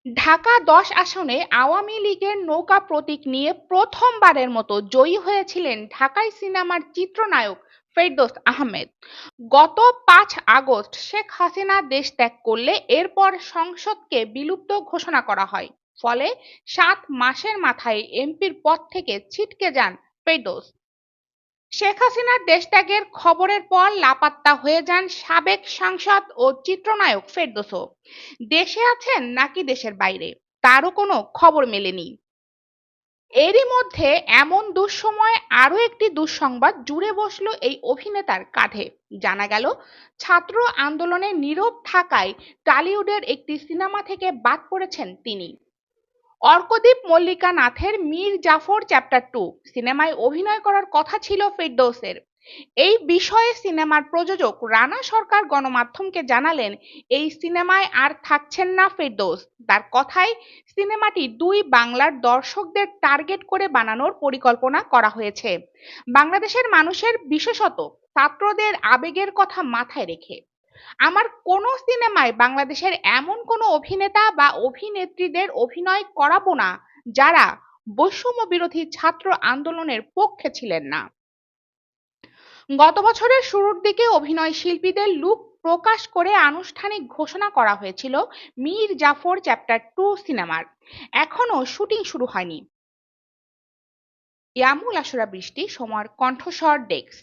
ঢাকা ১০ আসনে আওয়ামী লীগের নৌকা প্রতীক নিয়ে প্রথমবারের মতো জয়ী হয়েছিলেন ঢাকাই সিনেমার চিত্রনায়ক ফেরদৌস আহমেদ। গত ৫ আগস্ট শেখ হাসিনা দেশ ত্যাগ করলে এরপর সংসদকে বিলুপ্ত ঘোষণা করা হয়। ফলে ৭ মাসের মাথায় এমপির পদ থেকে ছিটকে যান ফেরদৌস। শেখ হাসিনার দেশত্যাগের খবরের পর লাপাত্তা হয়ে যান সাবেক সাংসদ ও চিত্রনায়ক ফেরদৌসও। দেশে আছেন নাকি দেশের বাইরে তারও কোনো খবর মেলেনি। এরই মধ্যে এমন দুঃসময়ে আরও একটি দুঃসংবাদ জুড়ে বসলো এই অভিনেতার কাঁধে। জানা গেল ছাত্র আন্দোলনে নীরব থাকায় টলিউডের একটি সিনেমা থেকে বাদ পড়েছেন তিনি। অর্কদীপ মল্লিকা নাথের মীর জাফর চ্যাপ্টার 2 সিনেমায় অভিনয় করার কথা ছিল ফেরদৌসের। এই বিষয়ে সিনেমার প্রযোজক রানা সরকার গণমাধ্যমকে জানালেন, এই সিনেমায় আর থাকছেন না ফেরদৌস। তার কথায় সিনেমাটি ২ বাংলার দর্শকদের টার্গেট করে বানানোর পরিকল্পনা করা হয়েছে, বাংলাদেশের মানুষের বিশেষত ছাত্রদের আবেগের কথা মাথায় রেখে। আমার কোনো সিনেমায় বাংলাদেশের এমন কোনো অভিনেতা বা অভিনেত্রীদের অভিনয় করাবো না যারা বৈষম্য বিরোধী ছাত্র আন্দোলনের পক্ষে ছিলেন না। গত বছরের শুরুর দিকে অভিনয় শিল্পীদের লুক প্রকাশ করে আনুষ্ঠানিক ঘোষণা করা হয়েছিল মীর জাফর চ্যাপ্টার 2 সিনেমার। এখনো শুটিং শুরু হয়নি। ইয়ামুল আশুরা বৃষ্টি, সময়ের কণ্ঠস্বর ডেস্ক।